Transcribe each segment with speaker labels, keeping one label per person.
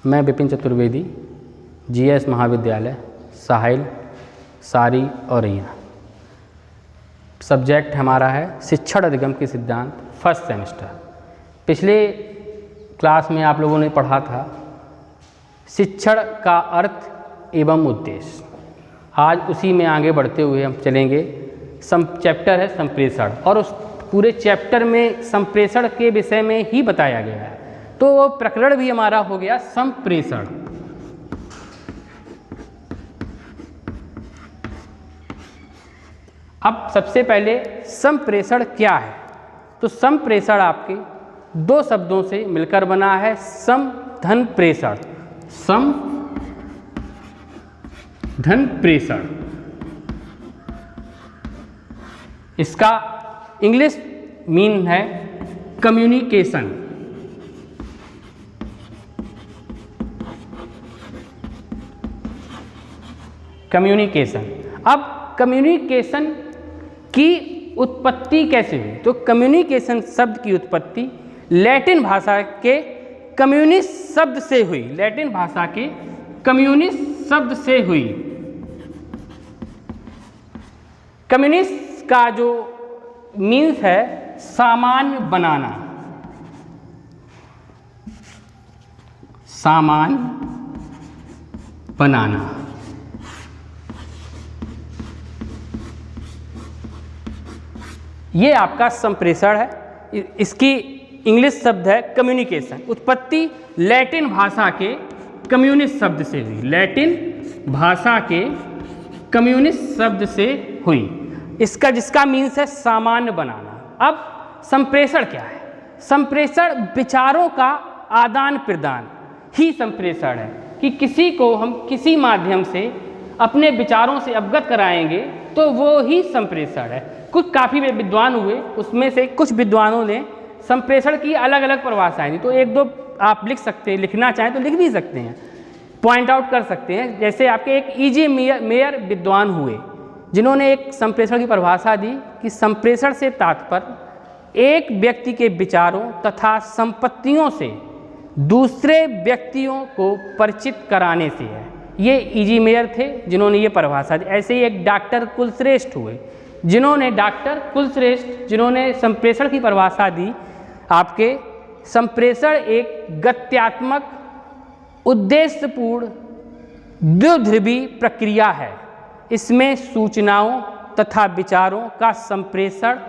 Speaker 1: मैं विपिन चतुर्वेदी, जीएस महाविद्यालय साहिल, सारी औरैया। सब्जेक्ट हमारा है शिक्षण अधिगम के सिद्धांत, फर्स्ट सेमेस्टर। पिछले क्लास में आप लोगों ने पढ़ा था शिक्षण का अर्थ एवं उद्देश्य। आज उसी में आगे बढ़ते हुए हम चलेंगे। चैप्टर है संप्रेषण, और उस पूरे चैप्टर में संप्रेषण के विषय में ही बताया गया है। तो वो प्रकरण भी हमारा हो गया संप्रेषण। अब सबसे पहले संप्रेषण क्या है? तो संप्रेषण आपके दो शब्दों से मिलकर बना है, सम धन प्रेषण। सम धन प्रेषण, इसका इंग्लिश मीन है कम्युनिकेशन। कम्युनिकेशन। अब कम्युनिकेशन की उत्पत्ति कैसे हुई? तो कम्युनिकेशन शब्द की उत्पत्ति लैटिन भाषा के कम्युनिस शब्द से हुई। लैटिन भाषा के कम्युनिस शब्द से हुई। कम्युनिस का जो मीन्स है सामान्य बनाना। सामान्य बनाना। ये आपका संप्रेषण है। इसकी इंग्लिश शब्द है कम्युनिकेशन। उत्पत्ति लैटिन भाषा के कम्युनिस्ट शब्द से हुई। लैटिन भाषा के कम्युनिस्ट शब्द से हुई। इसका जिसका मीन्स है सामान्य बनाना। अब संप्रेषण क्या है? संप्रेषण विचारों का आदान प्रदान ही संप्रेषण है, कि किसी को हम किसी माध्यम से अपने विचारों से अवगत कराएंगे तो वो ही संप्रेषण है। कुछ काफ़ी विद्वान हुए, उसमें से कुछ विद्वानों ने संप्रेषण की अलग अलग परिभाषाएं दी। तो एक दो आप लिख सकते हैं, लिखना चाहें तो लिख भी सकते हैं, पॉइंट आउट कर सकते हैं। जैसे आपके एक ई.जी. मेयर विद्वान हुए, जिन्होंने एक संप्रेषण की परिभाषा दी कि संप्रेषण से तात्पर्य एक व्यक्ति के विचारों तथा संपत्तियों से दूसरे व्यक्तियों को परिचित कराने से है। ये ई.जी. मेयर थे जिन्होंने ये परिभाषा दी। ऐसे ही एक डॉक्टर कुलश्रेष्ठ हुए, जिन्होंने संप्रेषण की परिभाषा दी। आपके संप्रेषण एक गत्यात्मक उद्देश्यपूर्ण द्विध्रुवी प्रक्रिया है। इसमें सूचनाओं तथा विचारों का संप्रेषण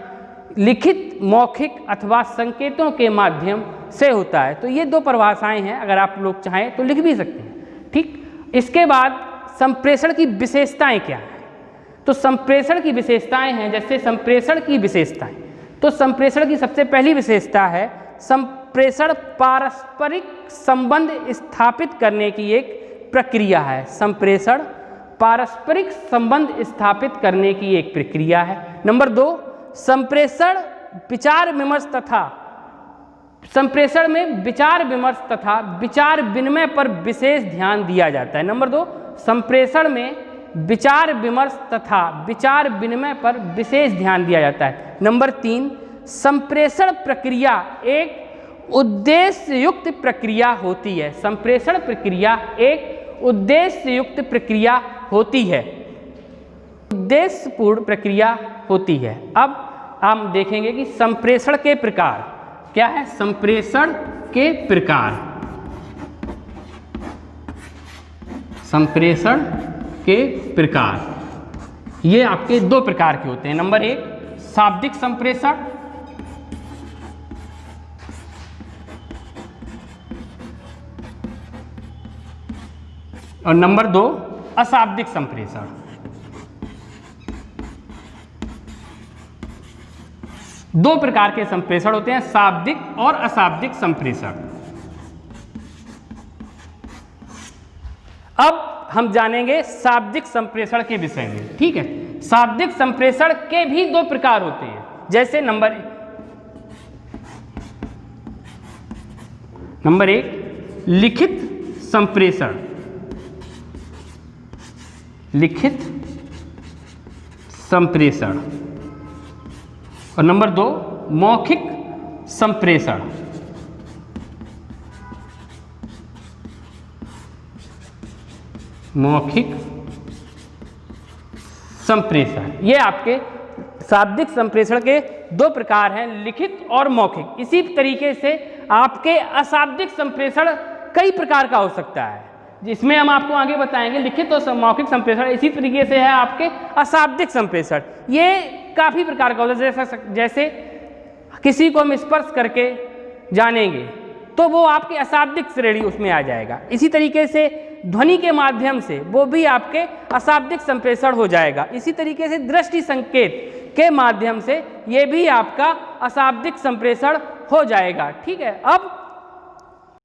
Speaker 1: लिखित, मौखिक अथवा संकेतों के माध्यम से होता है। तो ये दो परिभाषाएं हैं, अगर आप लोग चाहें तो लिख भी सकते हैं। ठीक, इसके बाद संप्रेषण की विशेषताएं क्या हैं? तो संप्रेषण की विशेषताएं हैं, जैसे संप्रेषण की विशेषताएं। तो संप्रेषण की सबसे पहली विशेषता है संप्रेषण पारस्परिक संबंध स्थापित करने की एक प्रक्रिया है। संप्रेषण पारस्परिक संबंध स्थापित करने की एक प्रक्रिया है। नंबर 2, संप्रेषण विचार विमर्श तथा संप्रेषण में विचार विमर्श तथा विचार विनिमय पर विशेष ध्यान दिया जाता है। नंबर 2, संप्रेषण में विचार विमर्श तथा विचार विनिमय पर विशेष ध्यान दिया जाता है। नंबर 3, संप्रेषण प्रक्रिया एक उद्देश्ययुक्त प्रक्रिया होती है। संप्रेषण प्रक्रिया एक उद्देश्ययुक्त प्रक्रिया होती है, उद्देश्यपूर्ण प्रक्रिया होती है। अब हम देखेंगे कि संप्रेषण के प्रकार क्या है। संप्रेषण के प्रकार, संप्रेषण के प्रकार ये आपके दो प्रकार के होते हैं। नंबर 1, शाब्दिक संप्रेषण, और नंबर 2, अशाब्दिक संप्रेषण। दो प्रकार के संप्रेषण होते हैं, शाब्दिक और अशाब्दिक संप्रेषण। अब हम जानेंगे शाब्दिक संप्रेषण के विषय में। ठीक है, शाब्दिक संप्रेषण के भी दो प्रकार होते हैं। जैसे नंबर 1 लिखित संप्रेषण। लिखित संप्रेषण। और नंबर 2, मौखिक संप्रेषण। मौखिक संप्रेषण। ये आपके शाब्दिक संप्रेषण के दो प्रकार हैं, लिखित और मौखिक। इसी तरीके से आपके अशाब्दिक संप्रेषण कई प्रकार का हो सकता है, जिसमें हम आपको आगे बताएंगे। लिखित और मौखिक संप्रेषण इसी तरीके से है आपके अशाब्दिक संप्रेषण। ये काफ़ी प्रकार का होता है। जैसे किसी को हम स्पर्श करके जानेंगे तो वो आपके अशाब्दिक श्रेणी उसमें आ जाएगा। इसी तरीके से ध्वनि के माध्यम से वो भी आपके अशाब्दिक संप्रेषण हो जाएगा। इसी तरीके से दृष्टि संकेत के माध्यम से ये भी आपका अशाब्दिक संप्रेषण हो जाएगा। ठीक है। अब